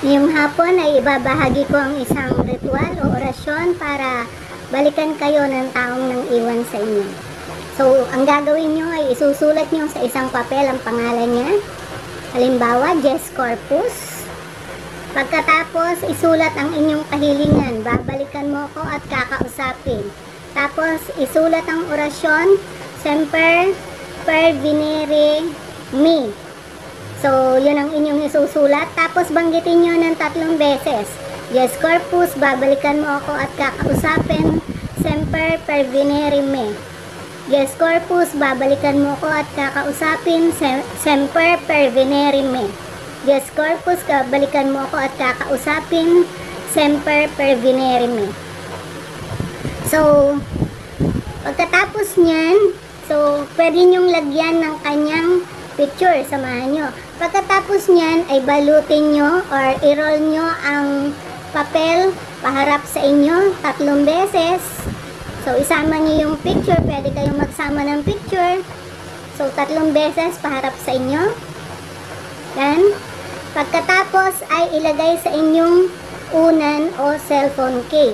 Ngayong hapon ay ibabahagi ko ang isang ritual o orasyon para balikan kayo ng taong nang iwan sa inyo. So, ang gagawin nyo ay isusulat nyo sa isang papel ang pangalan niya. Halimbawa, Jess Corpus. Pagkatapos, isulat ang inyong kahilingan. Babalikan mo ko at kakausapin. Tapos, isulat ang orasyon, Semper Pervenire Me. So, yun ang inyong isusulat. Tapos, banggitin nyo ng 3 beses. Yes, Corpus, babalikan mo ako at kakausapin. Semper Pervenire Me. Yes, Corpus, babalikan mo ako at kakausapin. Semper Pervenire Me. Yes, Corpus, babalikan mo ako at kakausapin. Semper Pervenire Me. So, pagkatapos nyan, so, pwede nyong lagyan ng kanyang picture, samahan nyo. Pagkatapos nyan ay balutin nyo or i-roll nyo ang papel paharap sa inyo 3 beses. So, isama nyo yung picture. Pwede kayong magsama ng picture. So, 3 beses paharap sa inyo. Yan. Pagkatapos ay ilagay sa inyong unan o cellphone case.